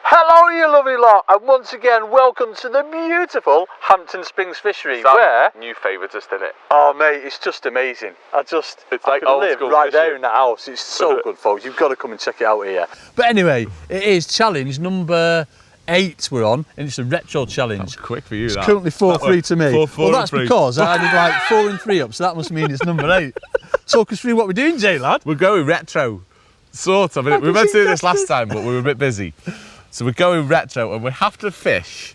Hello you lovely lot, and once again welcome to the beautiful Hampton Springs Fishery, where... new favourite, isn't it? Oh mate, it's just amazing. It's like I old live school right fishing. there in the house. It's so good, folks. You've got to come and check it out here. But anyway, it is challenge number 8 we're on, and it's a retro challenge. That was quick for you, It's that. currently 4-3 to me. 4-4 well, that's and 3. because I did like 4 and 3 up, so that must mean it's number 8. Talk us through what we're doing, Jay, lad. We're going retro, sort of. We were meant to do this last time, but we were a bit busy. So we're going retro, and we have to fish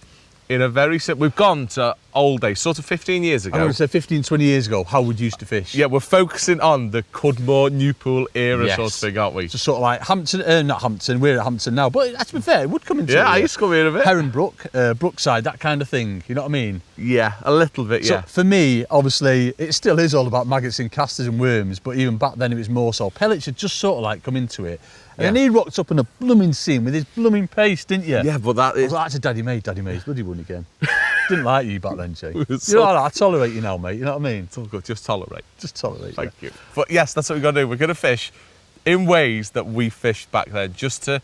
in a very simple... We've gone to old days, sort of 15 years ago. I'm going to say 15, 20 years ago, how we used to fish. Yeah, we're focusing on the Cudmore, Newpool era Yes. sort of thing, aren't we? Just sort of like Hampton, not Hampton, we're at Hampton now, but to be fair, it would come into Yeah, I used to come here a bit. Heron Brook, Brookside, that kind of thing, you know what I mean? Yeah, a little bit, So yeah. for me, obviously, it still is all about maggots and casters and worms, but even back then it was more so. Pellets had just sort of like come into it. And then he rocked up in a blooming scene with his blooming paste, didn't you? Yeah, but that I was is... like, that's a Daddy May's bloody one again. Didn't like you back then, Jay. was You know what, I tolerate you now, mate, you know what I mean? It's all good, just tolerate. Just tolerate Thank you. But yes, that's what we're going to do. We're going to fish in ways that we fished back then, just to...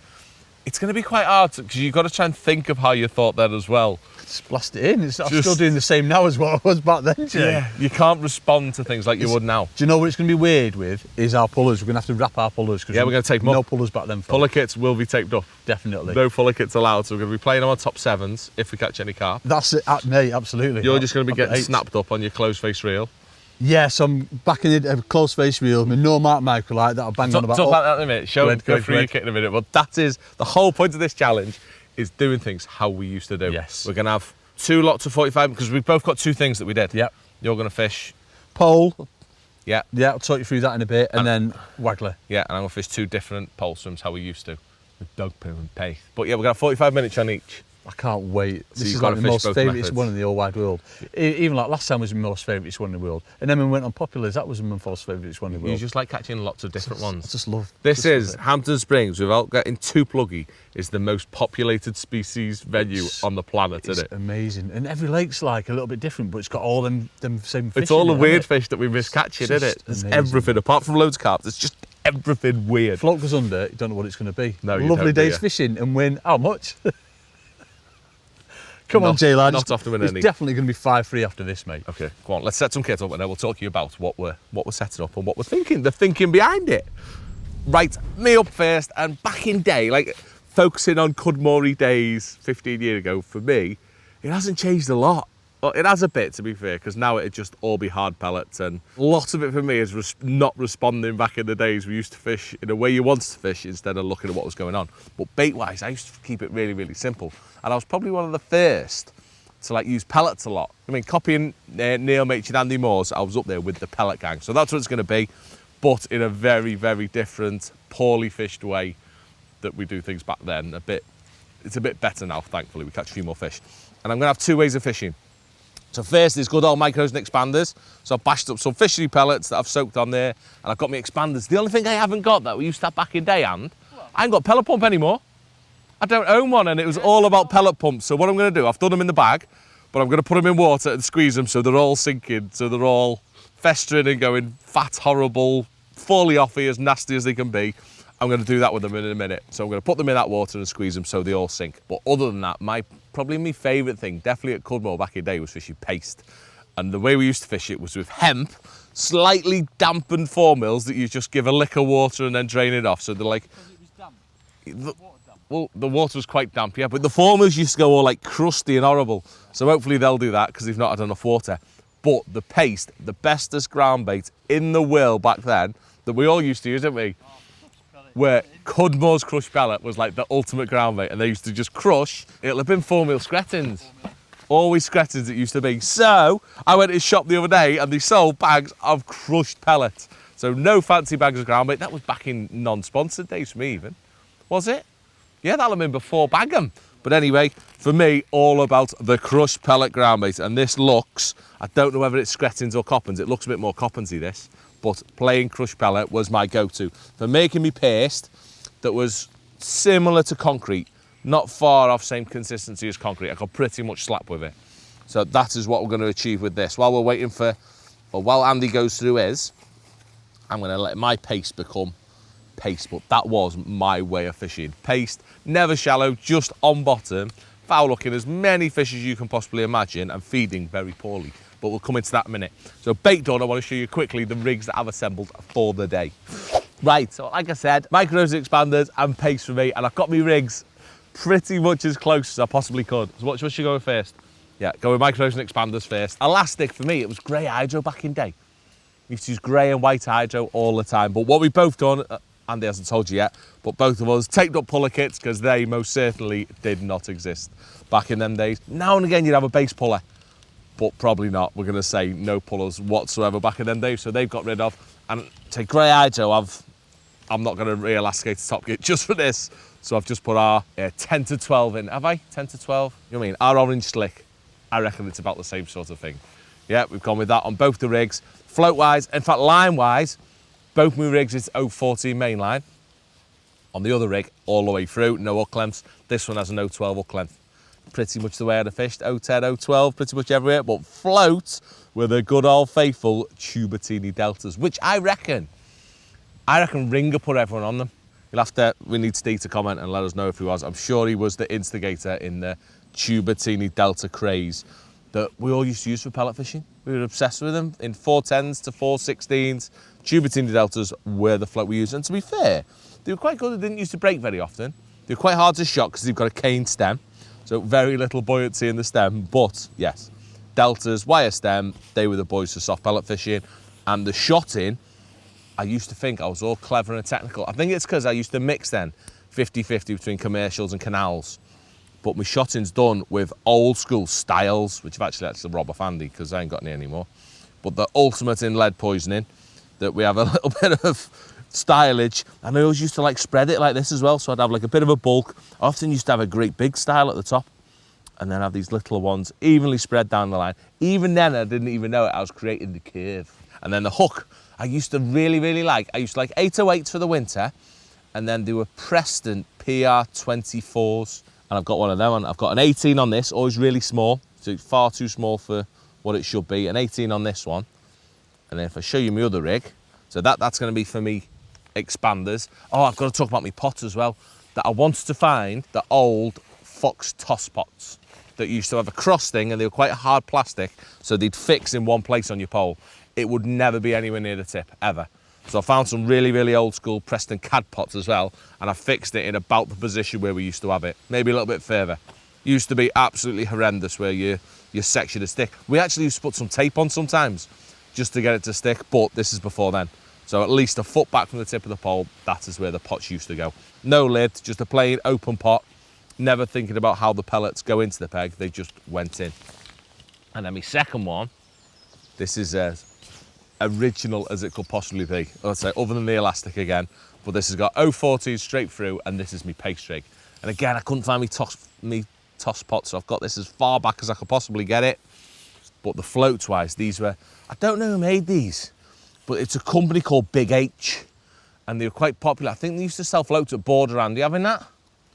It's going to be quite hard, because you've got to try and think of how you thought then as well. Just blast it in. I'm still doing the same now as what I was back then, Jay. Yeah, you can't respond to things like you would now. Do you know what it's going to be weird with? Is our pullers. We're going to have to wrap our pullers. Yeah, we're going to take them no up. pullers back then. Puller kits will be taped up. Definitely. No puller kits allowed, so we're going to be playing them on top 7s if we catch any carp. That's it, mate, absolutely. You're just going to be getting 8s. snapped up on your closed face reel. Yes, I'm back in a close face reel with no Mark Microlite that I'll bang on about. Talk about that in a minute. Go Go through ahead. your kit in a minute. But that is the whole point of this challenge, is doing things how we used to do. Yes. We're going to have 2 lots of 45, because we've both got 2 things that we did. Yep. You're going to fish. Pole. Yeah. Yeah, I'll talk you through that in a bit. And then waggler. Yeah, and I'm going to fish 2 different pole swims how we used to, with dog poo and pace. But yeah, we're going to have 45 minutes on each. I can't wait. So This you've is got like to the fish most both favourite methods. one in the whole wide world. Even like last time was my most favourite one in the world. And then when we went on Populars, that was my most favourite one in the You world. just like catching lots of different I ones. just love This just love is it. Hampton Springs, without getting too pluggy, is the most populated species venue on the planet, It's isn't it? amazing. And every lake's like a little bit different, but it's got all them same fish. It's all in the it, weird isn't it? fish that we miss catching, Just isn't it? It's amazing. everything, apart from loads of carp, it's just everything weird. Float goes under, you don't know what it's going to be. No, you Lovely don't, do days you? fishing and win how much? Come on, Jay, lad. Not often win It's any. definitely going to be 5-3 after this, mate. Okay, go on, let's set some kit up and then we'll talk to you about what we're setting up and what we're thinking, the thinking behind it. Right, me up first, and back in day, like focusing on Cudmore days 15 years ago, for me, it hasn't changed a lot. Well, it has a bit, to be fair, because now it'd just all be hard pellets, and lots of it for me is not responding back in the days we used to fish in a way you wanted to fish instead of looking at what was going on. But bait-wise, I used to keep it really, really simple. And I was probably one of the first to like use pellets a lot. I mean, copying Neil Machin and Andy Moores, I was up there with the pellet gang. So that's what it's going to be, but in a very, very different, poorly fished way that we do things back then. It's a bit better now, thankfully. We catch a few more fish. And I'm going to have 2 ways of fishing. So first is good old micros and expanders. So I've bashed up some fishery pellets that I've soaked on there, and I've got my expanders. The only thing I haven't got that we used to have back in day, and I ain't got pellet pump anymore. I don't own one, and it was all about pellet pumps. So what I'm going to do, I've done them in the bag, but I'm going to put them in water and squeeze them so they're all sinking, so they're all festering and going fat, horrible, fully offy, as nasty as they can be. I'm going to do that with them in a minute. So I'm going to put them in that water and squeeze them so they all sink. But other than that, probably my favourite thing, definitely at Cudmore back in the day, was fishing paste. And the way we used to fish it was with hemp, slightly dampened 4mm that you just give a lick of water and then drain it off. So they're like... Because it was damp. Well, the water was quite damp, yeah, but the 4mm used to go all like crusty and horrible. So hopefully they'll do that because they've not had enough water. But the paste, the bestest ground bait in the world back then, that we all used to use, didn't we? Where Cudmore's crushed pellet was like the ultimate ground bait, and they used to just crush. It'll have been 4mm screttins. Always screttins it used to be. So I went to his shop the other day and they sold bags of crushed pellets. So no fancy bags of ground bait. That was back in non-sponsored days for me even. Was it? Yeah, that'll have been before Bagham. But anyway, for me, all about the crushed pellet ground bait. And this looks, I don't know whether it's screttins or coppins. It looks a bit more coppinsy, this. But plain crushed pellet was my go-to. For making me paste that was similar to concrete, not far off same consistency as concrete. I could pretty much slap with it. So that is what we're going to achieve with this. While we're waiting for, or while Andy goes through his, I'm going to let my paste become paste, but that was my way of fishing. Paste, never shallow, just on bottom, foul hooking as many fish as you can possibly imagine and feeding very poorly. But we'll come into that in a minute. So bait done, I want to show you quickly the rigs that I've assembled for the day. Right, so like I said, micros, expanders and paste for me, and I've got my rigs pretty much as close as I possibly could. So what should go with first? Yeah, go with micros and expanders first. Elastic for me, it was grey hydro back in day. We used to use grey and white hydro all the time. But what we've both done, Andy hasn't told you yet, but both of us taped up puller kits because they most certainly did not exist back in them days. Now and again you'd have a base puller, but probably not. We're going to say no pullers whatsoever back in them days, so they've got rid of. And to grey hydro, I'm not going to re-elasticate the top kit just for this. So I've just put our 10 to 12 in. Have I? 10 to 12? You know what I mean? Our orange slick, I reckon it's about the same sort of thing. Yeah, we've gone with that on both the rigs. Float-wise, in fact, line-wise, both my rigs is 014 mainline. On the other rig, all the way through, no hook lengths. This one has an 012 hook length. Pretty much the way I'd have fished, 010, 012, pretty much everywhere. But float with the good old faithful Tubertini Deltas, which I reckon Ringer put everyone on them. We need Steve to comment and let us know if he was. I'm sure he was the instigator in the Tubertini Delta craze that we all used to use for pellet fishing. We were obsessed with them in 410s to 416s. Tubertini Deltas were the float we used. And to be fair, they were quite good. They didn't used to break very often. They were quite hard to shot because they've got a cane stem. So very little buoyancy in the stem. But yes, Deltas, wire stem, they were the boys for soft pellet fishing. And the shotting, I used to think I was all clever and technical. I think it's because I used to mix then 50-50 between commercials and canals. But my shotting's done with old school styles, which I've actually had to rob off Andy because I ain't got any anymore. But the ultimate in lead poisoning, that we have a little bit of stylage. And I always used to like spread it like this as well. So I'd have like a bit of a bulk. I often used to have a great big style at the top and then have these little ones evenly spread down the line. Even then, I didn't even know it. I was creating the curve. And then the hook, I used to really like. I used to like 808s for the winter. And then there were Preston PR24s. And I've got one of them, and I've got an 18 on this, always really small, so it's far too small for what it should be, an 18 on this one. And then if I show you my other rig, so that's going to be for me expanders. Oh, I've got to talk about my pots as well, that I wanted to find the old Fox toss pots that used to have a cross thing, and they were quite hard plastic, so they'd fix in one place on your pole. It would never be anywhere near the tip, ever. So I found some really old school Preston cad pots as well, and I fixed it in about the position where we used to have it, maybe a little bit further. Used to be absolutely horrendous where you section to stick. We actually used to put some tape on sometimes just to get it to stick, but this is before then. So at least a foot back from the tip of the pole, that is where the pots used to go. No lid, just a plain open pot, never thinking about how the pellets go into the peg, they just went in. And then my second one, this is original as it could possibly be. Let's say, other than the elastic again, but this has got 014 straight through, and this is my paste rig. And again, I couldn't find me toss pot, so I've got this as far back as I could possibly get it. But the floats wise, these were, I don't know who made these, but it's a company called Big H, and they were quite popular. I think they used to sell floats at Border. Andy, having that?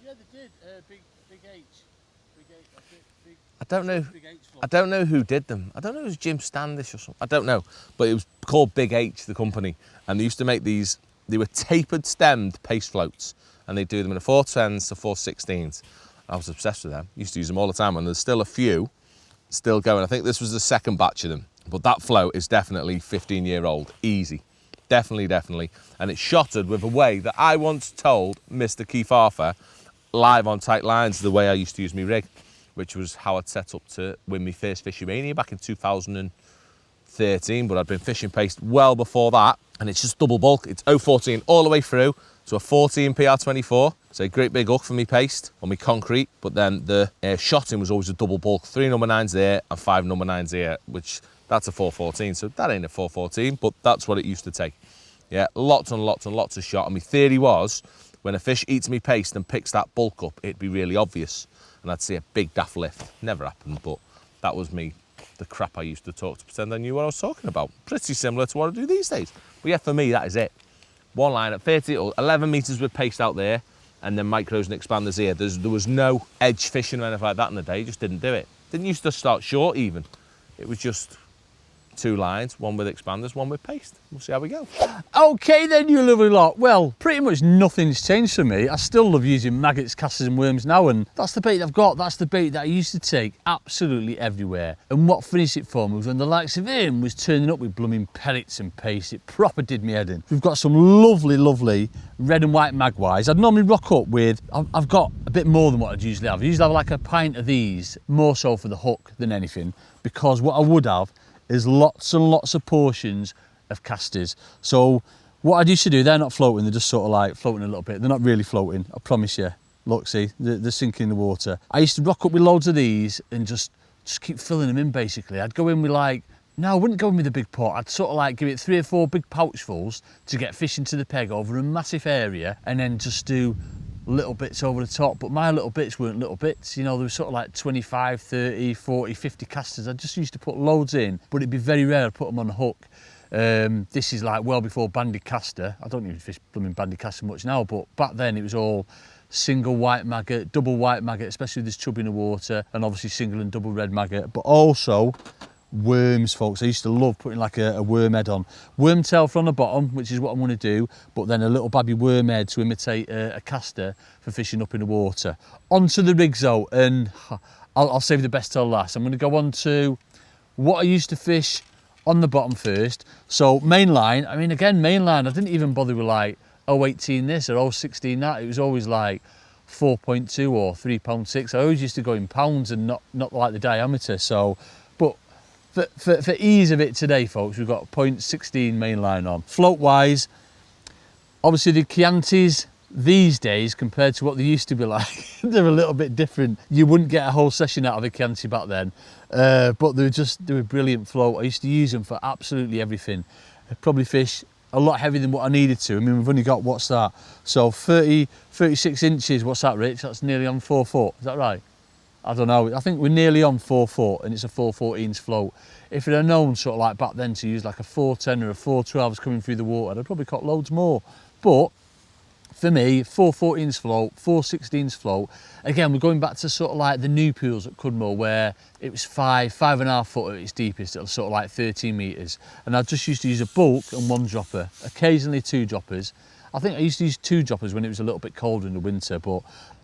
Yeah, they did. Big H. Big H. I don't know who did them. I don't know if it was Jim Standish or something. I don't know. But it was called Big H, the company. And they used to make these, they were tapered stemmed paste floats. And they do them in a 410s to 416s. I was obsessed with them. Used to use them all the time. And there's still a few still going. I think this was the second batch of them. But that float is definitely 15-year-old. Easy. Definitely. And it's shotted with a way that I once told Mr. Keith Arthur live on tight lines the way I used to use my rig, which was how I'd set up to win my first Fishing Mania back in 2013, but I'd been fishing paste well before that, and it's just double bulk. It's 014 all the way through to a 14 PR24, so a great big hook for me paste on me concrete, but then the shotting was always a double bulk, 3 number 9s there and 5 number 9s here, which that's a 414, so that ain't a 414, but that's what it used to take. Yeah, lots and lots of shot, and my theory was, when a fish eats me paste and picks that bulk up, it'd be really obvious. And I'd see a big daft lift. Never happened, but that was me, the crap I used to talk to pretend I knew what I was talking about. Pretty similar to what I do these days. But yeah, for me, that is it. One line at 30 or 11 metres with paste out there, and then micros and expanders here. There was no edge fishing or anything like that in the day, just didn't do it. Didn't used to start short even. It was just 2 lines, one with expanders, one with paste. We'll see how we go. Okay then, you lovely lot. Well, pretty much nothing's changed for me. I still love using maggots, casters and worms now, and that's the bait I've got. That's the bait that I used to take absolutely everywhere. And what finished it for me was when the likes of him was turning up with blooming pellets and paste. It proper did me head in. We've got some lovely, lovely red and white magpies. I'd normally rock up with, I've got a bit more than what I'd usually have. I usually have like a pint of these, more so for the hook than anything, because what I would have is lots and lots of portions of casters. So what I used to do, they're not floating, they're just sort of like floating a little bit. They're not really floating, I promise you. Look, see, they're sinking in the water. I used to rock up with loads of these and just keep filling them in basically. I'd go in with like, no, I wouldn't go in with a big pot. I'd sort of like give it 3 or 4 big pouchfuls to get fish into the peg over a massive area, and then just do little bits over the top. But my little bits weren't little bits, you know, there were sort of like 25, 30, 40, 50 casters. I just used to put loads in, but it'd be very rare I'd put them on a hook. This is like well before banded caster. I don't even fish blooming banded caster much now, but back then it was all single white maggot, double white maggot, especially if there's chub in the water, and obviously single and double red maggot, but also worms, folks. I used to love putting like a worm head on. Worm tail from the bottom, which is what I'm going to do, but then a little babby worm head to imitate a caster for fishing up in the water. Onto the rigs though, and I'll save the best till last. I'm going to go on to what I used to fish on the bottom first. So mainline, I mean again, mainline, I didn't even bother with like 0.18 this or 0.16 that. It was always like 4.2 or £3.6. I always used to go in pounds and not like the diameter. So, but for ease of it today, folks, we've got 0.16 mainline on. Float wise, obviously the Chiantis these days compared to what they used to be like, they're a little bit different. You wouldn't get a whole session out of a Chianti back then, but they were brilliant float. I used to use them for absolutely everything. I'd probably fish a lot heavier than what I needed to. I mean, we've only got, what's that? So 36 inches, what's that, Rich? That's nearly on 4 foot, is that right? I don't know, I think we're nearly on 4 foot and it's a 4.14 float. If it had known sort of like back then to use like a 4.10 or a 4.12 coming through the water, I'd probably caught loads more. But for me, 4.14 float, 4.16 float, again, we're going back to sort of like the new pools at Cudmore where it was 5.5 foot at its deepest, it was sort of like 13 metres. And I just used to use a bulk and 1 dropper, occasionally 2 droppers. I think I used to use 2 droppers when it was a little bit colder in the winter, but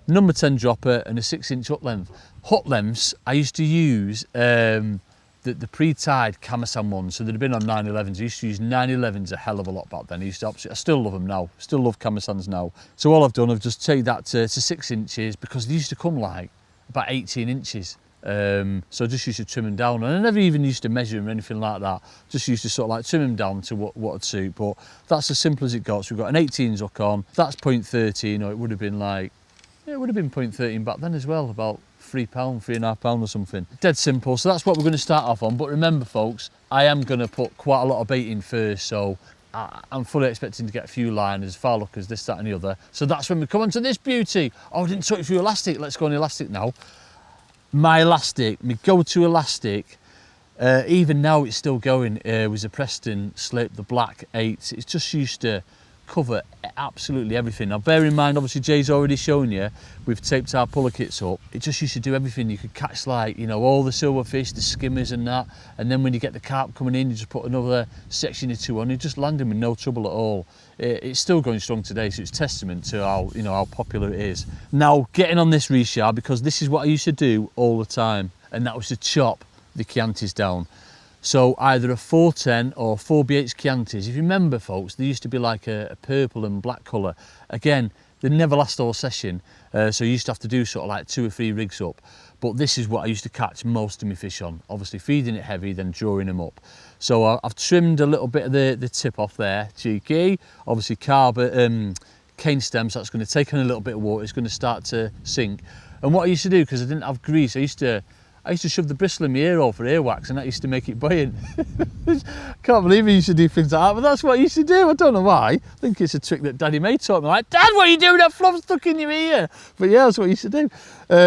number 10 dropper and a 6-inch hook length. Hook lengths, I used to use the pre-tied Kamasan ones, so they'd have been on 911s. I used to use 911s a hell of a lot back then. I still love them now, still love Kamasans now. So all I've done, I've just taken that to 6 inches because they used to come like about 18 inches. So I just used to trim them down, and I never even used to measure them or anything like that. Just used to sort of like trim them down to what would suit, but that's as simple as it got. So we've got an 18s hook on, that's 0.13, or it would have been like, yeah, it would have been 0.13 back then as well, about £3, £3.5 or something. Dead simple, so that's what we're going to start off on. But remember folks, I am going to put quite a lot of bait in first, so I'm fully expecting to get a few liners, far lookers, this, that and the other. So that's when we come on to this beauty. Oh, I didn't talk you through elastic, let's go on elastic now. My elastic, my go-to elastic, even now it's still going, was a Preston Slip, the black 8. It's just used to cover absolutely everything. Now bear in mind, obviously Jay's already shown you, we've taped our puller kits up. It just used to do everything. You could catch like, you know, all the silverfish, the skimmers and that, and then when you get the carp coming in, you just put another section or 2 on, you just land them with no trouble at all. It's still going strong today, so it's testament to how, you know, how popular it is. Now getting on this reshard, because this is what I used to do all the time, and that was to chop the Chiantis down. So either a 410 or 4BH Chiantis. If you remember folks, they used to be like a purple and black colour. Again, they never last all session, so you used to have to do sort of like 2 or 3 rigs up. But this is what I used to catch most of my fish on. Obviously feeding it heavy, then drawing them up. So I've trimmed a little bit of the tip off there, cheeky. Obviously cane stems, so that's going to take on a little bit of water, it's going to start to sink. And what I used to do, because I didn't have grease, I used to shove the bristle in my ear hole for ear wax, and that used to make it buoyant. Can't believe I used to do things like that, but that's what I used to do. I don't know why. I think it's a trick that Daddy May taught me. Like, Dad, what are you doing? That fluff stuck in your ear. But yeah, that's what I used to do.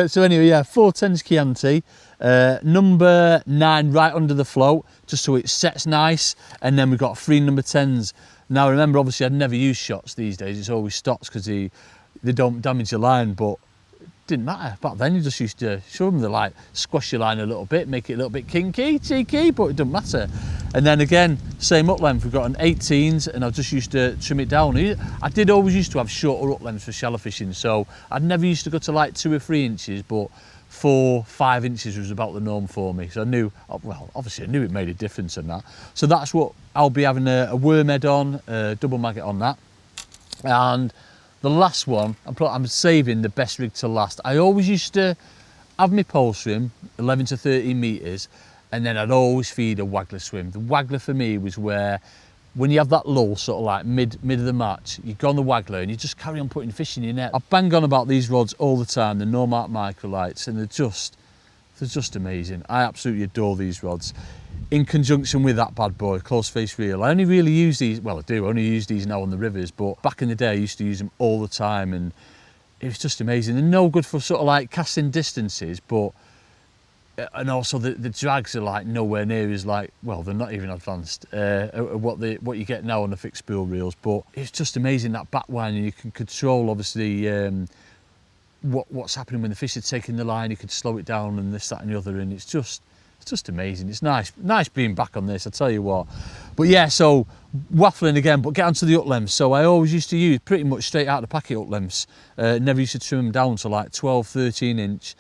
So anyway, yeah, 410's Chianti. Number 9 right under the float, just so it sets nice. And then we've got 3 number 10s. Now remember, obviously I'd never use shots these days. It's always stops because they don't damage the line, but didn't matter. Back then you just used to show them the like squash your line a little bit, make it a little bit kinky, cheeky, but it doesn't matter. And then again, same up length, we've got an 18s and I just used to trim it down. I did always used to have shorter up lengths for shallow fishing, so I'd never used to go to like 2 or 3 inches, but 4, 5 inches was about the norm for me. So I knew, well, obviously I knew it made a difference in that. So that's what I'll be having a worm head on, a double maggot on that. And the last one, I'm saving the best rig to last. I always used to have my pole swim, 11 to 13 metres, and then I'd always feed a waggler swim. The waggler for me was where, when you have that lull, sort of like mid of the match, you go on the waggler and you just carry on putting fish in your net. I bang on about these rods all the time, the Normark microlights, and they're just amazing. I absolutely adore these rods. In conjunction with that bad boy, close face reel. I only really use these, well I do only use these now on the rivers, but back in the day I used to use them all the time, and it was just amazing. They're no good for sort of like casting distances, but and also the drags are like nowhere near as like, well, they're not even advanced what you get now on the fixed spool reels, but it's just amazing, that back line, and you can control obviously what's happening when the fish are taking the line. You could slow it down and this, that and the other, and it's just amazing. It's nice being back on this, I tell you what. But yeah, so waffling again, but get onto the up lengths. So I always used to use pretty much straight out of the packet up lengths. Never used to trim them down to like 12, 13 inch.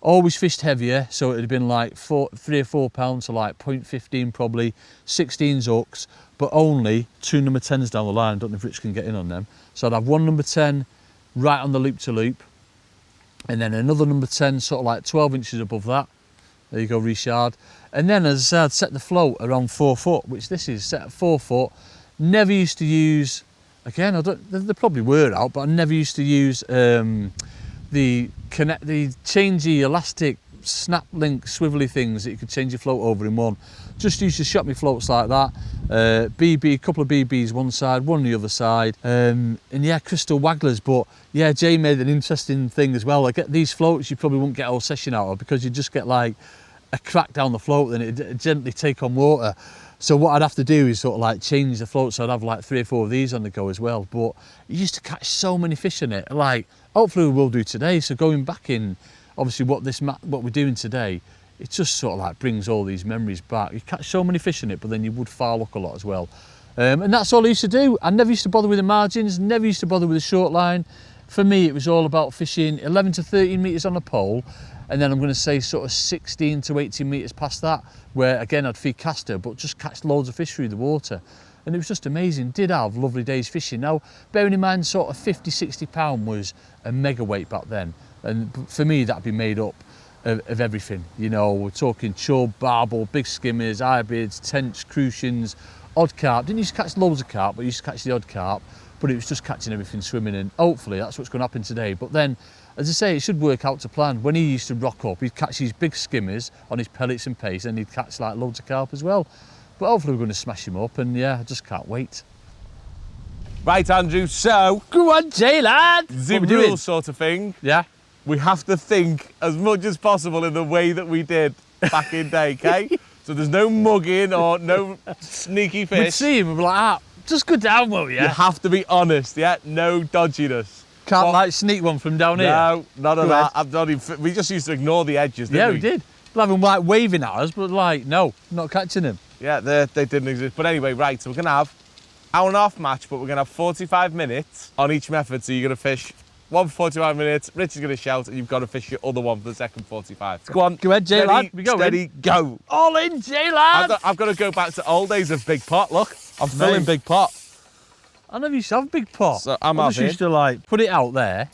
Always fished heavier, so it'd have been like 3 or 4 pounds, so like 0.15 probably, 16s hooks, but only 2 number 10s down the line. I don't know if Rich can get in on them. So I'd have 1 number 10 right on the loop to loop, and then another number 10 sort of like 12 inches above that. There you go, Richard. And then as I said, I'd set the float around 4 foot, which this is set at 4 foot. Never used to use, again, they probably were out, but I never used to use the changey elastic snap link swivelly things that you could change your float over in one. Just used to shot me floats like that. A couple of BBs one side, one on the other side, and yeah, crystal wagglers. But yeah, Jay made an interesting thing as well. Like, these floats you probably won't get a whole session out of, because you just get like a crack down the float and it'd gently take on water. So what I'd have to do is sort of like change the float, so I'd have like 3 or 4 of these on the go as well. But you used to catch so many fish in it. Like, hopefully we will do today. So going back in, obviously what we're doing today, it just sort of like brings all these memories back. You catch so many fish in it, but then you would foul hook a lot as well. And that's all I used to do. I never used to bother with the margins, never used to bother with the short line. For me, it was all about fishing 11 to 13 metres on a pole, and then I'm going to say sort of 16 to 18 metres past that, where again I'd feed caster, but just catch loads of fish through the water. And it was just amazing. Did have lovely days fishing. Now, bearing in mind sort of 50, 60 pound was a mega weight back then. And for me, that'd be made up of everything. You know, we're talking chub, barbel, big skimmers, hybrids, tench, crucians, odd carp. Didn't used to catch loads of carp, but used to catch the odd carp. But it was just catching everything swimming, and hopefully that's what's going to happen today. But then, as I say, it should work out to plan. When he used to rock up, he'd catch these big skimmers on his pellets and pace, and he'd catch like loads of carp as well. But hopefully we're going to smash him up, and yeah, I just can't wait. Right, Andrew, so Go on, Jay, lad! Zim rule sort of thing. Yeah. We have to think as much as possible in the way that we did back in day, okay? So there's no mugging or no sneaky We'd fish. see him and be like, just go down, will you? You have to be honest, yeah? No dodginess. Can't Well, like sneak one from down here. No, none of Go that. ahead. I've not even, we just used to ignore the edges, didn't Yeah, we? we did. We'll have him like waving at us, but like, no, not catching him. Yeah, they didn't exist. But anyway, right, so we're going to have hour and a half match, but we're going to have 45 minutes on each method. So you're going to fish one for 45 minutes, Rich is going to shout, and you've got to fish your other one for the second 45. So go on. Go ahead, Jay, steady, lad. We go steady, go. All in, Jay, lad! I've got to go back to old days of big pot. Look, I'm filling Mate. big pot. I never used to have a big pot. So I'm I just having- used to like put it out there,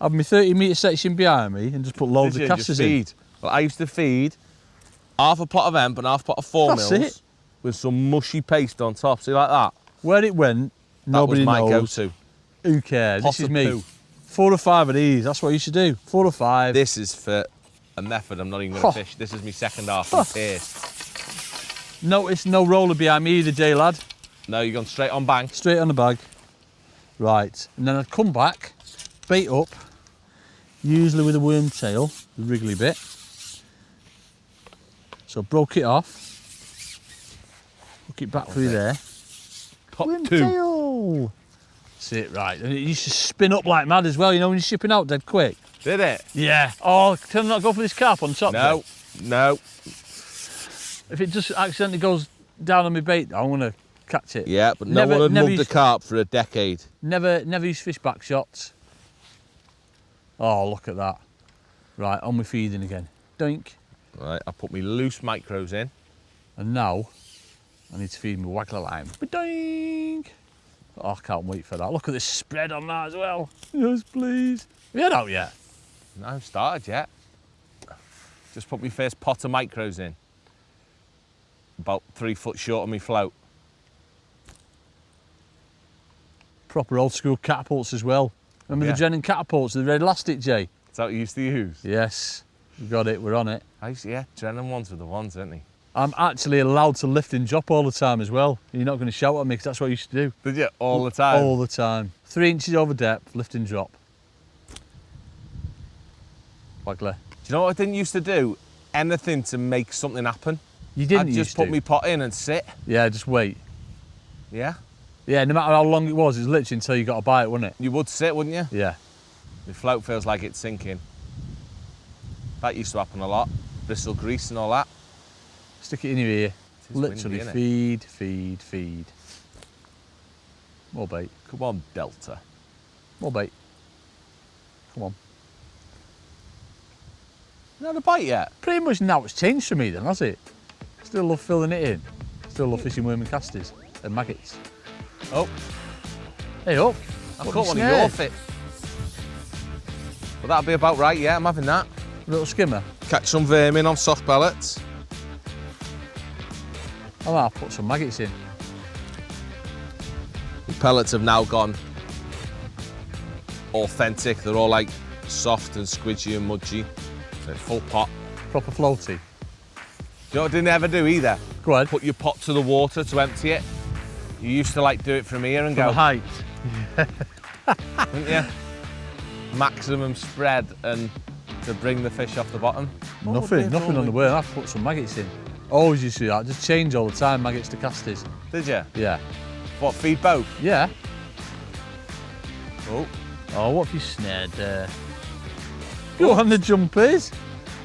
have my 30-metre section behind me, and just put loads Did of you? casters Just in. feed. Well, I used to feed half a pot of hemp and half a pot of 4 That's mils it. with some mushy paste on top. See, like that? Where it went, nobody That was my knows. go-to. Who cares? Pot This is of me. poo. 4 or 5 of these. That's what I used to do. 4 or 5. This is for a method I'm not even going to Oh. fish. This is my second half of taste. Notice no roller behind me either, Jay, lad. No, you're going straight on bank. Straight on the bag. Right. And then I'd come back, bait up, usually with a worm tail, the wriggly bit. So broke it off. Hook it back through there. Pot Worm 2. tail. That's it, right. And it used to spin up like mad as well, you know, when you're shipping out dead quick. Did it? Yeah. Oh, can I not go for this carp on top? No, no. If it just accidentally goes down on my bait. I want to catch it. Yeah, but no one had mugged a carp for a decade. Never use fish back shots. Oh, look at that. Right, on my feeding again. Doink. Right, I put my loose micros in. And now, I need to feed my waggler line. Doink. Oh, I can't wait for that. Look at this spread on that as well. Yes, please. Have you had out yet? No, I haven't started yet. Just put my first pot of micros in. About 3 foot short of my float. Proper old school catapults as well. Remember Yeah. the Drennan catapults, the red elastic, Jay? Is that what you used to use? Yes, we got it, we're on it. I used to, yeah, Drennan ones were the ones, weren't they? I'm actually allowed to lift and drop all the time as well. You're not going to shout at me because that's what I used to do. Did you? All the time? All the time. 3 inches over depth, lift and drop. Waggler. Do you know what I didn't used to do? Anything to make something happen. You didn't I'd just used put to? my pot in and sit. Yeah, just wait. Yeah? Yeah, no matter how long it was literally until you got a bite, wasn't it? You would sit, wouldn't you? Yeah. The float feels like it's sinking. That used to happen a lot. Bristol grease and all that. Stick it in your ear. It is Literally windy, innit? feed, feed, feed. More bait, Come on, Delta. more bait. Come on. You had a bite yet? Pretty much now it's changed for me then, has it? Still love filling it in. Still love fishing worm and casters and maggots. Oh, Hey up. I've What caught have one you of your snared? fit. Well, that'll be about right, yeah, I'm having that. Little skimmer. Catch some vermin on soft pellets. I might put some maggots in. The pellets have now gone authentic. They're all like soft and squidgy and mudgy. They're full pot. Proper floaty. You know what I didn't ever do either? Go ahead. Put your pot to the water to empty it. You used to like do it from here and From go, a height. didn't you? Maximum spread and to bring the fish off the bottom. Nothing on the way. I've put some maggots in. Always used to do that. Just change all the time, maggots to casters. Did you? Yeah. What, feed both? Yeah. Oh, Oh, what have you snared there? Go on the jumpies.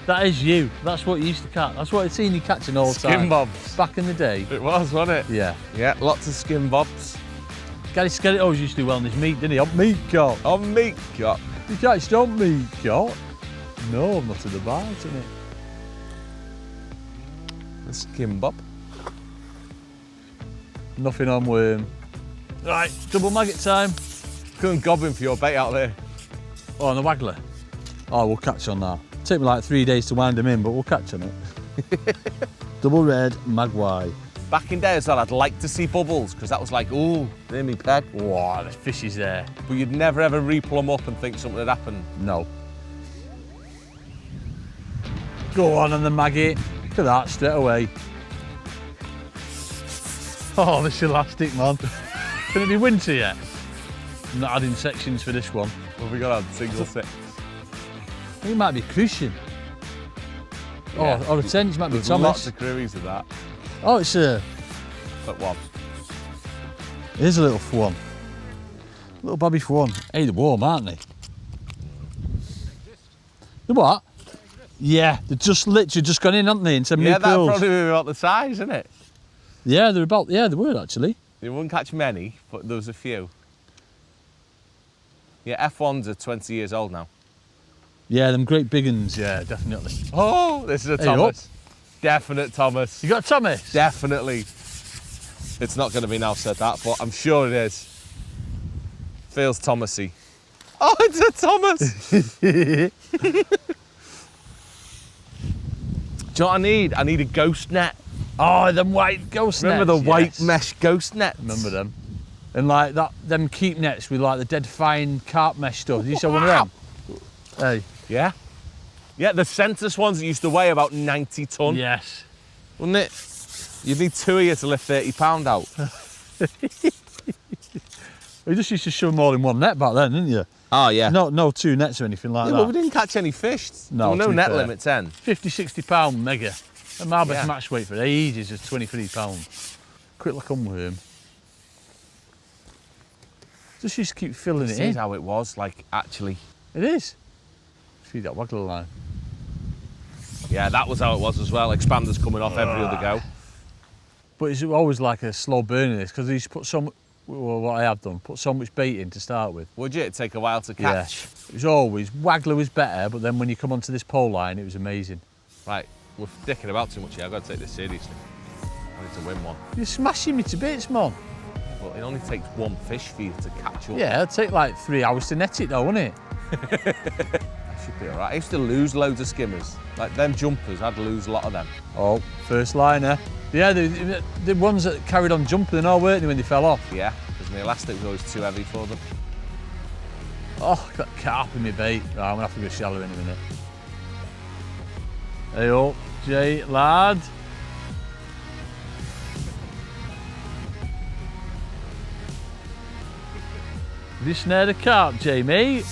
That is you. That's what you used to catch. That's what I'd seen you catching all the time. skin bobs. Back in the day. It was, wasn't it? Yeah. Yeah, lots of skin bobs. Gary Skerritt always used to do well on his meat, didn't he? On meat caught. On meat cut. You catched on meat caught? No, I'm not in the bite, isn't it? A skin bob. Nothing on worm. Right, double maggot time. Couldn't gob him for your bait out there. Oh, and the waggler. Oh, we'll catch on that. Take me like 3 days to wind him in, but we'll catch on it. Double red magpie. Back in day as well, I'd like to see bubbles because that was like, ooh, near me peg. Wow, the fish is there. But you'd never ever re-plumb up and think something had happened. No. Go on the maggot. Look at that, straight away. Oh, this elastic, man. Can it be winter yet? I'm not adding sections for this one. What have we got on? Single six. I think it might be crucian. Yeah. Oh, or a 10 inch might be There's Thomas. lots of crewies of that. Oh, it's a... But what? Here's a little one. Little babby one. Hey, they're warm, aren't they? The what? Yeah, they're just literally just gone in, haven't they, into new Yeah, that'd pools. probably be about the size, isn't it? Yeah, they're about, yeah, they were actually. You wouldn't catch many, but there was a few. Yeah, F1s are 20 years old now. Yeah, them great big uns, yeah, definitely. Oh, this is a Hey, Thomas. Definite Thomas. You got a Thomas? Definitely. It's not going to be now said that, but I'm sure it is. Feels Thomasy. Oh, it's a Thomas! Do you know what I need? I need a ghost net. Oh, them white ghost Remember nets. the white yes. mesh ghost nets? Remember them? And like that, them keep nets with like the dead fine carp mesh stuff. Did you see one of them? Hey. Yeah. Yeah, the Centus ones that used to weigh about 90 tonne. Yes. Wouldn't it? You'd need two of you to lift 30 pound out. We just used to shove them all in one net back then, didn't you? Oh, yeah. No 2 nets or anything like Yeah, that. well, we didn't catch any fish. No, There were to no be net fair. limits then. 50, 60 pound mega. And my best Yeah. match weight for ages is 23 pound. Quick look on worm. Just used to keep filling This it in. is how it was, like, actually. It is. Feed that waggler line. Yeah, that was how it was as well. Expanders coming off every other go. But it's always like a slow burn in this because he's put so much, well, what I have done, put so much bait in to start with. Would you? It'd take a while to catch. Yeah. It was always, waggler was better, but then when you come onto this pole line, it was amazing. Right, we're dicking about too much here. I've got to take this seriously. I need to win one. You're smashing me to bits, man. Well, it only takes one fish for you to catch up. Yeah, it'd take like 3 hours to net it though, wouldn't it? I should be all right. I used to lose loads of skimmers. Like them jumpers, I'd lose a lot of them. Oh, first liner. Yeah, the ones that carried on jumping and all, weren't they, when they fell off? Yeah, because my elastic was always too heavy for them. Oh, got carp in my bait. Right, I'm gonna have to go shallow in a minute. Hey up, Jay, lad. Have you snared a carp, Jamie?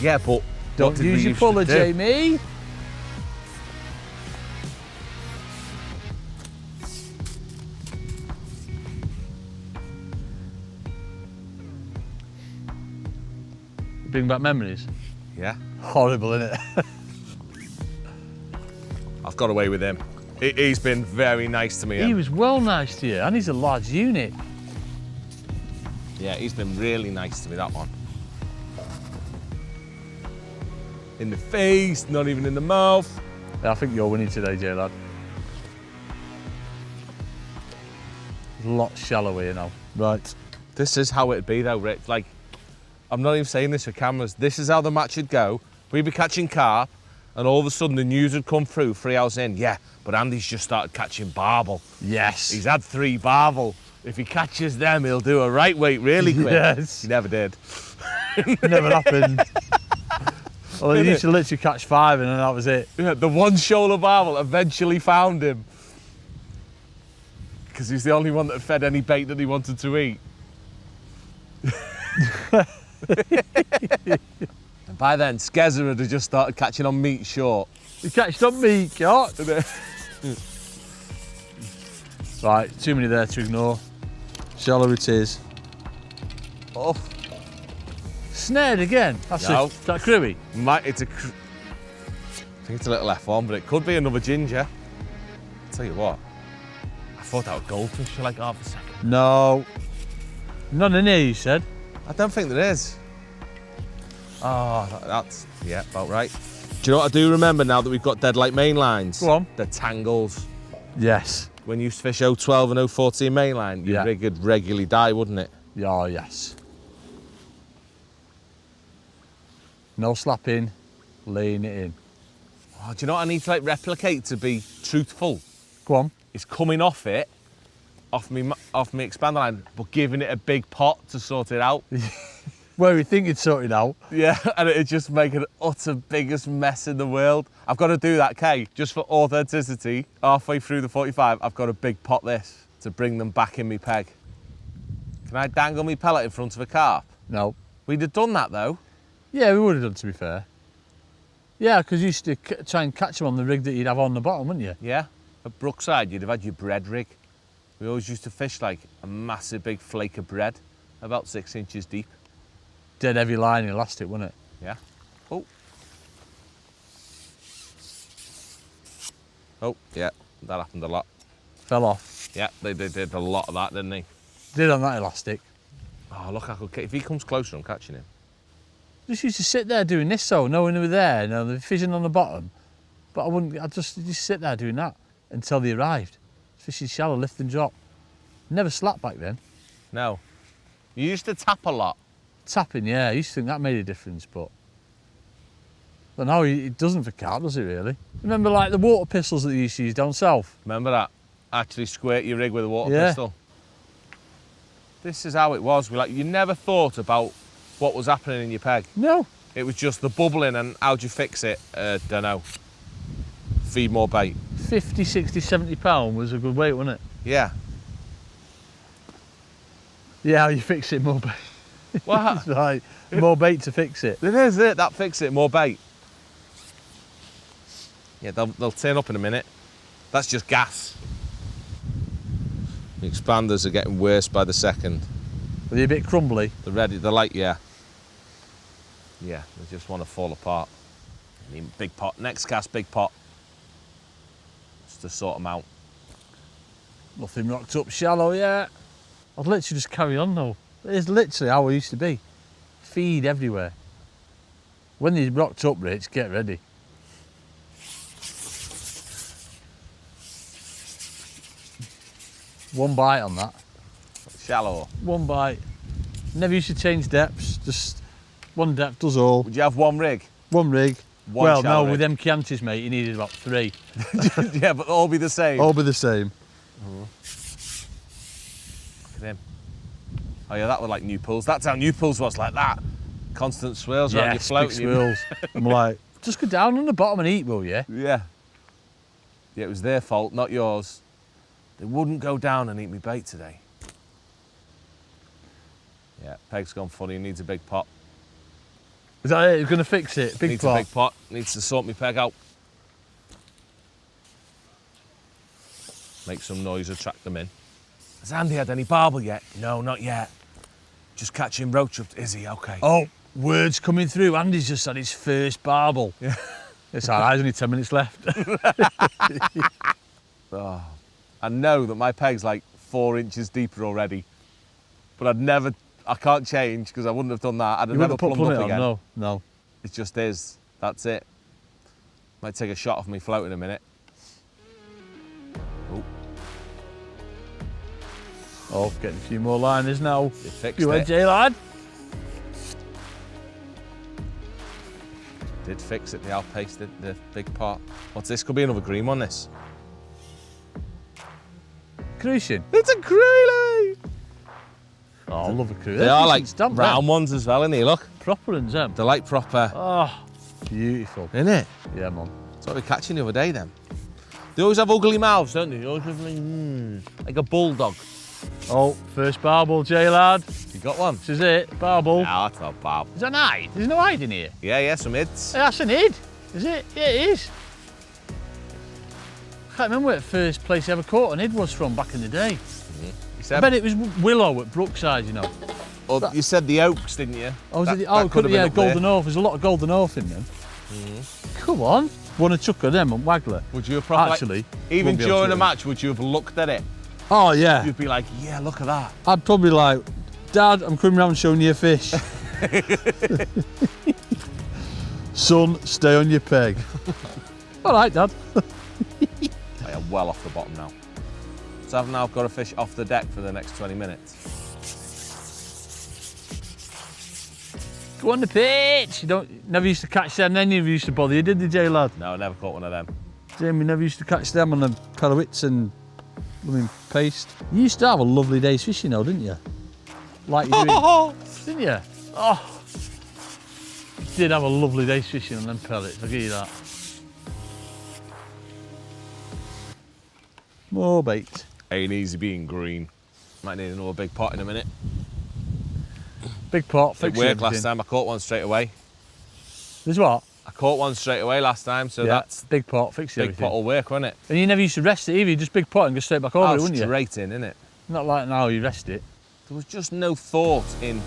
Yeah, but Don't use your puller, Jamie. Bring back memories. Yeah, Horrible, isn't it? I've got away with him. He's been very nice to me. He was well nice to you, and he's a large unit. Yeah, he's been really nice to me, that one. In the face, not even in the mouth. I think you're winning today, Jay, lad. A lot shallower here now. Right. This is how it'd be though, Rick. Like, I'm not even saying this for cameras. This is how the match would go. We'd be catching carp, and all of a sudden the news would come through 3 hours in. Yeah, but Andy's just started catching barbel. Yes. He's had 3 barbel. If he catches them, he'll do a right weight really quick. Yes. He never did. Never happened. Well, he used to literally catch 5 and then that was it. Yeah, the one shoulder barbel eventually found him. Because he's the only one that fed any bait that he wanted to eat. And by then, Skezzer had just started catching on meat short. He catched up me, God. Right, too many there to ignore. Shallow it is. Off. Snared again. That's No. that crewy. I think it's a little F1, but it could be another ginger. I'll tell you what, I thought that was goldfish for like half a second. No. None in here, you said. I don't think there is. Oh, that's, yeah, about right. Do you know what I do remember now that we've got deadlight main lines? Go on. The tangles. Yes. When you used to fish 012 and 014 mainline, your Yeah. rig would regularly die, wouldn't it? Oh, yes. No slapping, laying it in. Oh, do you know what I need to like replicate to be truthful? Go on. It's coming off it, off me expander line, but giving it a big pot to sort it out. Where we think you'd sort it out. Yeah, and it'd just make an utter biggest mess in the world. I've got to do that, Kay, just for authenticity. Halfway through the 45, I've got a big pot this to bring them back in me peg. Can I dangle me pellet in front of a carp? No. We'd have done that though. Yeah, we would have done, to be fair. Yeah, because you used to try and catch them on the rig that you'd have on the bottom, wouldn't you? Yeah. At Brookside, you'd have had your bread rig. We always used to fish like a massive big flake of bread, about 6 inches deep. Dead heavy line elastic, wasn't it? Yeah. Oh. Oh, yeah, that happened a lot. Fell off. Yeah, they did a lot of that, didn't they? Did on that elastic. Oh, look, if he comes closer, I'm catching him. Just used to sit there doing this, so knowing they were there, you know, they're fishing on the bottom. But I'd just sit there doing that until they arrived. Fishing shallow, lift and drop. Never slapped back then. No. You used to tap a lot. Tapping, yeah, I used to think that made a difference, but no, it doesn't for carp, does it really? Remember like the water pistols that you used to use down south? Remember that? Actually squirt your rig with a water Yeah. pistol. This is how it was. You never thought about what was happening in your peg. No. It was just the bubbling and how'd you fix it? Don't know. Feed more bait. 50, 60, 70 pound was a good weight, wasn't it? Yeah. Yeah, how you fix it, more bait. What? It's like, more bait to fix it. It is it, that fix it, more bait. Yeah, they'll turn up in a minute. That's just gas. The expanders are getting worse by the second. Are they a bit crumbly? They're like, yeah. Yeah, they just want to fall apart. I mean, big pot, next cast, big pot. Just to sort them out. Nothing rocked up shallow yet. I'd literally just carry on though. It's literally how I used to be. Feed everywhere. When these rocked up, Rich, get ready. One bite on that. Shallow. One bite. Never used to change depths, just one depth does all. Would you have one rig? One rig. One well, shallow no, rig. with them Chiantis, mate, you needed about 3. Yeah, but all be the same. All be the same. Look at him. Oh yeah, that was like new pulls. That's how new pulls was, like that. Constant swirls around your float. Big swirls. I'm like, just go down on the bottom and eat, will you? Yeah. Yeah, it was their fault, not yours. They wouldn't go down and eat me bait today. Yeah, peg's gone funny, he needs a big pot. Is that it? You're going to fix it? Big Needs pot? a big pot, needs to sort me peg out. Make some noise, attract them in. Has Andy had any barbel yet? No, not yet. Just catching roach up. Is he? Okay. Oh, words coming through. Andy's just had his first barbel. Yeah. It's all right, there's only 10 minutes left. Oh, I know that my peg's like 4 inches deeper already, but I can't change because I wouldn't have done that. I'd have You never wouldn't put plumbed up plummet again. on, no. It just is. That's it. Might take a shot off me float in a minute. Oh, Oh, getting a few more liners now. they fixed You it. heard, J lad? Did fix it. They outpaced it, the big pot. What's this? Could be another green one, this. Crucian. It's a Creeley! Oh, I love a crucian. They are like round ones as well, innit? Look. Proper ones, them. They're like proper, Oh, beautiful. innit? Yeah, man. That's what we were catching the other day, then. They always have ugly mouths, don't they? They always have like a bulldog. Oh, first barbel, J lad. You got one? This is it, barbel. No, that's not bad. Is that an hide? There's no hide in here. Yeah, some ids. That's an id, is it? Yeah, it is. I can't remember where the first place I ever caught an id was from back in the day. You I said, bet it was Willow at Brookside, you know. you said the Oaks, didn't you? Oh, That- it that could could have be, been yeah, up there. Golden Oath. There's a lot of Golden Oath in them. Come on. Want to chuck at them on Waggler? Would you have probably, Actually, even wouldn't be able during to. a match, would you have looked at it? Oh, yeah. You'd be like, yeah, look at that. I'd probably like, Dad, I'm coming round showing you a fish. Son, stay on your peg. All right, Dad. I am well off the bottom now. So I've now got to fish off the deck for the next 20 minutes. Go on the pitch. You never used to catch them, then you never used to bother you, did they, J lad? No, I never caught one of them. Jamie never used to catch them on the Pelowitz and blooming paste. You used to have a lovely day's fishing though, didn't you? Like you doing, didn't you? Oh, you did have a lovely day's fishing on them pellets, I'll give you that. More bait. Ain't easy being green. Might need another big pot in a minute. Big pot, It fix worked last everything. time. I caught one straight away. There's what? I caught one straight away last time, so Yeah, that's big pot, fix big everything. pot will work, won't it? And you never used to rest it either, you just big pot and go straight back over it, wouldn't you? Straight in, innit? Not like now, you rest it. There was just no thought in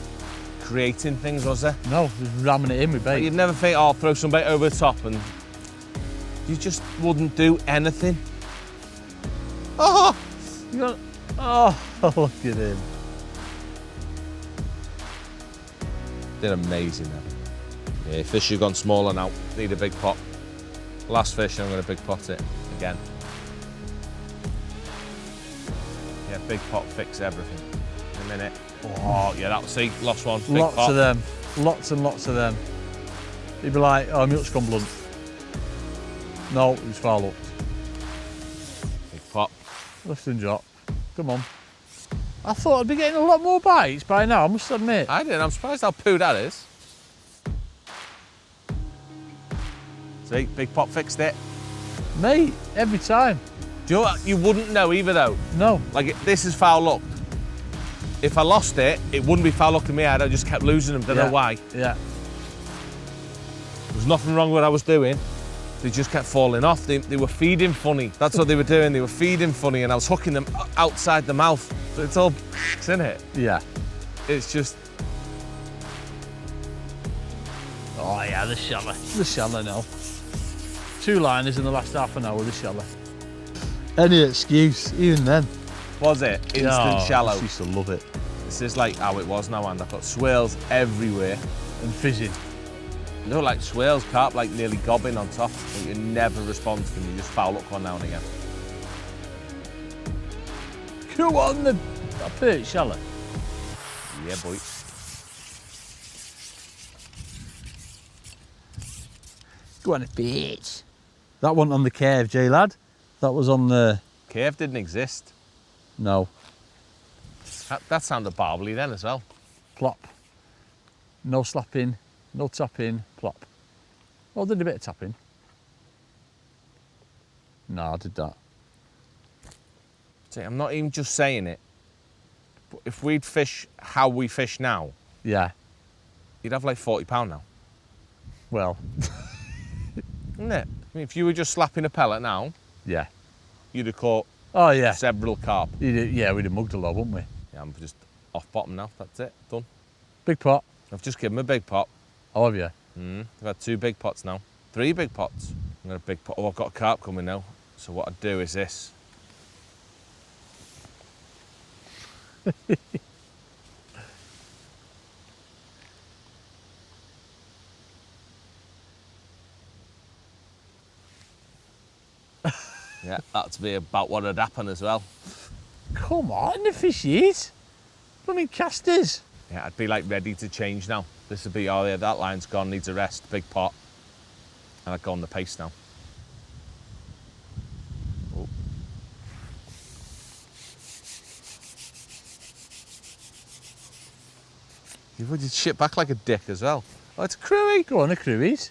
creating things, was there? No, just ramming it in with Like, bait. you'd never think, oh, I'll throw some bait over the top, and you just wouldn't do anything. Oh! You got, oh, look at him. They're amazing, then. Yeah, fish have gone smaller now. Need a big pot. Last fish, I'm going to big pot it again. Yeah, big pot fix everything. In a minute. Oh, yeah, that'll see. Lost one. Big Lots pot. of them, lots and lots of them. You'd be like, oh, my hook's gone blunt. No, it was foul hooked. Big pot. Lift and drop. Come on. I thought I'd be getting a lot more bites by now, I must admit. I did. I'm surprised how poo that is. See, big pot fixed it. Mate, every time. Do you know what? You wouldn't know either, though. No. Like, this is foul looked. If I lost it, it wouldn't be foul looking me. I just kept losing them. Don't know why. Yeah. There was nothing wrong with what I was doing. They just kept falling off. They were feeding funny. That's what they were doing. They were feeding funny, and I was hooking them outside the mouth. So it's all isn't it? Yeah. It's just. Oh yeah, the shallow. The shallow now. 2 liners in the last half an hour, the shallow. Any excuse, even then. Was it? Instant I shallow. just used to love it. This is like how it was now, and I've got swirls everywhere. And fizzing. You know, like swirls, carp like nearly gobbing on top. And you never respond to them, you just foul up one now and again. Come on, that perch shallow. Yeah, boy. Go on a bitch. That wasn't on the cave, Jay lad. That was on the... Cave didn't exist. No. That sounded barbly then as well. Plop. No slapping, no tapping, plop. Oh, I did a bit of tapping. No, I did that. See, I'm not even just saying it. But if we'd fish how we fish now, Yeah, you'd have like £40 now. well, Isn't it? I mean, if you were just slapping a pellet now, yeah. you'd have caught Oh, yeah. several carp. Yeah, we'd have mugged a lot, wouldn't we? Yeah, I'm just off bottom now. That's it. Done. Big pot. I've just given him a big pot. Oh, have you? I've had 2 big pots now. 3 big pots. I've got a big pot. Oh, I've got a carp coming now. So what I'd do is this. Yeah, that'd be about what would happen as well. Come on, the fish is. Blooming casters. Yeah, I'd be like ready to change now. This would be, oh yeah, that line's gone, needs a rest, big pot. And I'd go on the pace now. Oh. You would shit back like a dick as well. Oh, it's a crewy. Go on, the crewies.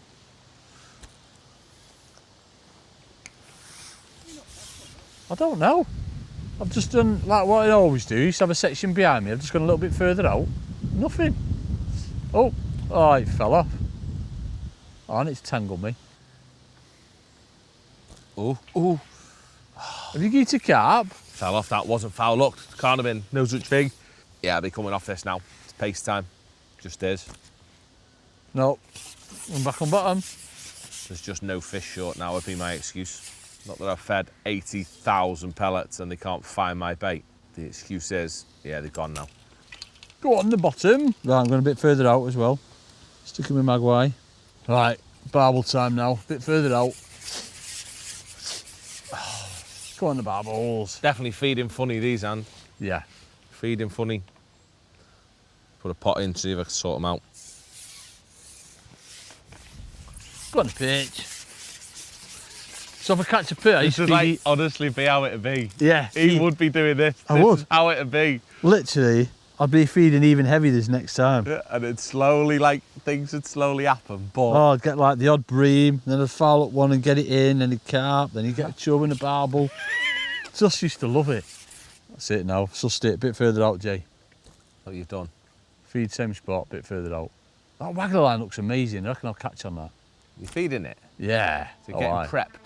I don't know. I've just done like what I always do. I used to have a section behind me. I've just gone a little bit further out. Nothing. Oh, it fell off. Oh, and it's tangled me. Oh. Have you got a carp? Fell off, that wasn't foul. Look, can't have been, no such thing. Yeah, I'll be coming off this now. It's pace time. Just is. No. I'm back on bottom. There's just no fish short now, would be my excuse. Not that I've fed 80,000 pellets and they can't find my bait. The excuse is, yeah, they're gone now. Go on the bottom. Right, I'm going a bit further out as well. Sticking with Magway. Right, barbel time now. A bit further out. Go on the barbels. Definitely feeding funny, these, and Yeah. feeding funny. Put a pot in, see if I can sort them out. Go on the pitch. So if I catch a perch, This would like honestly be how it'd be. yeah, He would be doing this. I would. This is how it'd be. Literally, I'd be feeding even heavy this next time. Yeah, and it'd slowly, like, things would slowly happen, but... Oh, I'd get like the odd bream, then I'd foul up one and get it in, then he'd carp, then he'd get a chub and a barbel. Just used to love it. That's it now. Sussed it a bit further out, Jay. What you've done? Feed same spot, a bit further out. That waggler line looks amazing. I reckon I'll catch on that. You're feeding it? Yeah. So you're getting prepped.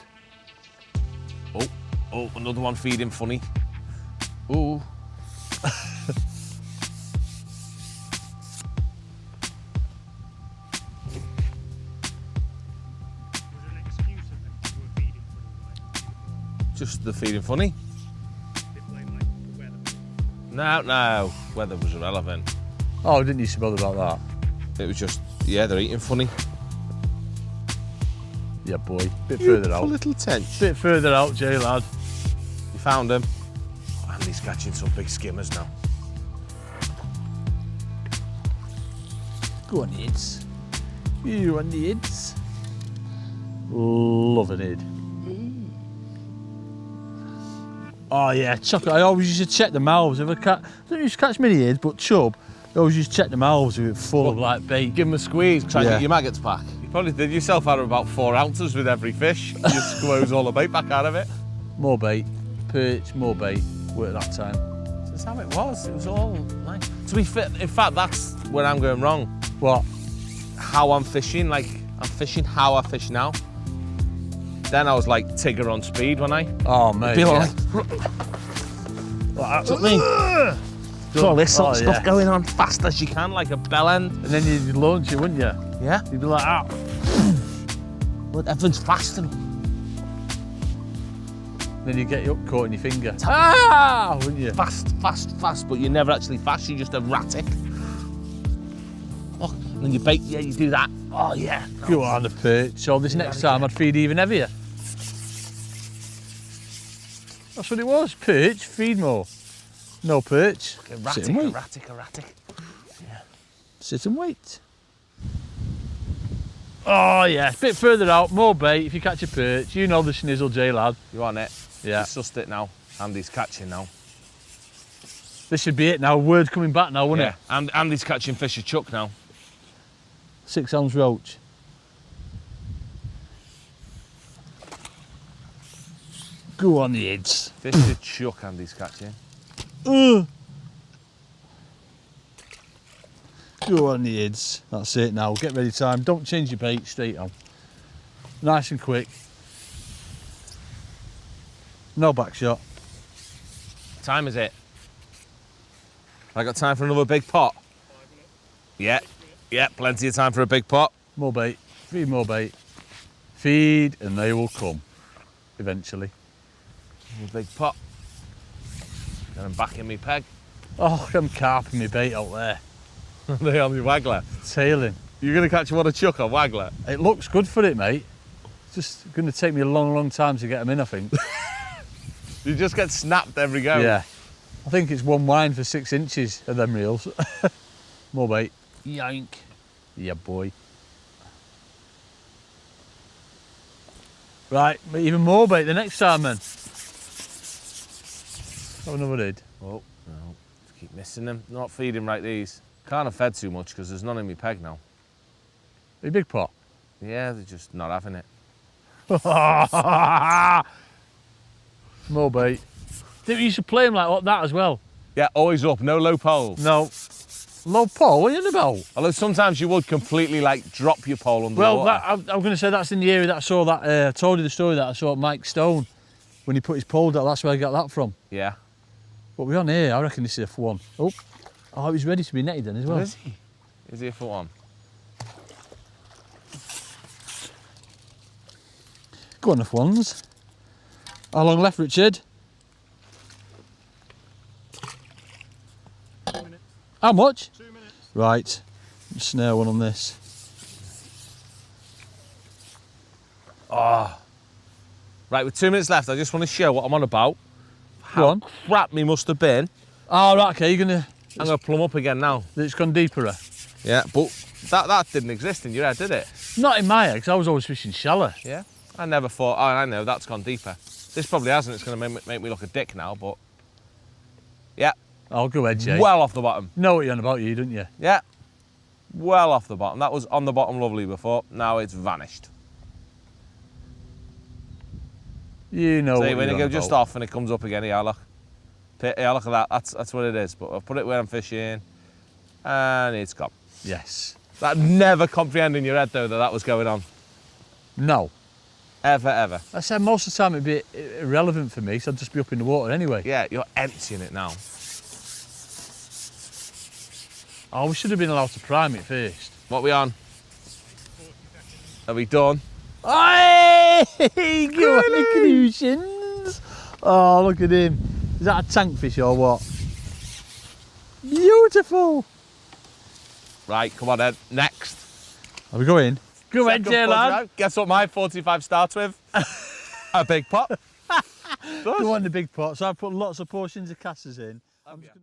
Oh, another one feeding funny. Ooh. Just the feeding funny. No, weather was irrelevant. Oh, I didn't used to bother about that. It was just, yeah, they're eating funny. Yeah, boy. Bit further out. Little tench. Bit further out, Jay lad. You found him. And he's catching some big skimmers now. Go on, Ids. You on the Ids. Love an Id. Oh yeah, chocolate. I always used to check the mouths. If I don't used to catch many Ids, but chub, I always used to check the mouths if it was full of like bait. Give him a squeeze, try and Yeah. get your maggots back. You probably did yourself out of about 4 ounces with every fish. You squoze all the bait back out of it. More bait, perch, more bait. Worked that time. That's how it was. It was all like. To be fair, in fact, that's where I'm going wrong. What? How I'm fishing, like I'm fishing how I fish now. Then I was like Tigger on speed when I. Oh mate. Be Yeah. like, That's what I mean. all this sort of Oh, stuff yeah. going on fast as you can, like a bell end. And then you'd launch it, wouldn't you? Yeah. You'd be like, ah. Well, everyone's fast enough. Then you get it caught in your finger. Ah! Wouldn't you? Fast, but you're never actually fast, you're just erratic. Oh, and then you bait, yeah, you do that. Oh, yeah. Go on, a perch. So this next time I'd feed even heavier. That's what it was. Perch, feed more. No perch. Erratic, Sit and wait. erratic. Yeah. Sit and wait. Oh yeah, a bit further out, more bait if you catch a perch. You know the schnizzle, J lad. You want it? Yeah. You sussed it now. Andy's catching now. This should be it now. Word coming back now, wouldn't it? And Andy's catching fish of chuck now. 6 ounce roach. Go on the heads. Fish of chuck Andy's catching. Go on the heads. That's it now. Get ready time. Don't change your bait, straight on. Nice and quick. No back shot. Time is it? I got time for another big pot? 5 minutes. Yeah, plenty of time for a big pot. More bait. Feed more bait. Feed and they will come. Eventually. A big pot. And I'm back in me peg. Oh, I'm carping my bait out there. They on me waggler. Tailing. You're going to catch one of chuck on waggler? It looks good for it, mate. It's just going to take me a long time to get them in, I think. You just get snapped every go. Yeah. I think it's one wind for 6 inches of them reels. More bait. Yank. Yeah, boy. Right, even more bait the next time then. Have another did. Oh, no. Just keep missing them. Not feeding right these. Can't have fed too much because there's none in me peg now. A big pot. Yeah, they're just not having it. More bait. Think you should play them like that as well. Yeah, always up, no low poles. No. Low pole, what are you on about? Although sometimes you would completely like drop your pole under the Well, water. I'm going to say that's in the area that I saw that, I told you the story that I saw Mike Stone when he put his pole down. That's where I got that from. Yeah. But we're on here, I reckon this is a for one. Oh, he was ready to be netted then as well. Is he? Is he a foot on? Go on, the ones. How long left, Richard? 2 minutes. How much? 2 minutes. Right, snare one on this. Right, with 2 minutes left, I just want to show what I'm on about. Go on. Crap me must have been. Oh, right, okay, you're gonna. I'm going to plumb up again now. It's gone deeper. Yeah, but that didn't exist in your head, did it? Not in my head, because I was always fishing shallow. Yeah. I never thought, oh, I know, that's gone deeper. This probably hasn't, it's going to make me look a dick now, but... Yeah, Oh, go ahead, Jay. well off the bottom. Know what you're on about, you, don't you? Yeah, well off the bottom. That was on the bottom lovely before, now it's vanished. You know See, what when you're you go on just about. off and it comes up again, yeah, look. Yeah, look at that, that's what it is. But I've put it where I'm fishing, and it's gone. Yes. That never comprehend in your head, though, that was going on. No. Ever. I said most of the time it'd be irrelevant for me, so I'd just be up in the water anyway. Yeah, you're emptying it now. Oh, we should have been allowed to prime it first. What are we on? 40 seconds. Are we done? Hey! Go on, the Crucians. Oh, look at him. Is that a tank fish or what? Beautiful. Right, come on then. Next. Are we going? Go ahead, Second Jay, lad. 45. Guess what my 45 starts with? A big pot. Go on, the big pot. So I put lots of portions of casters in. I'm just gonna...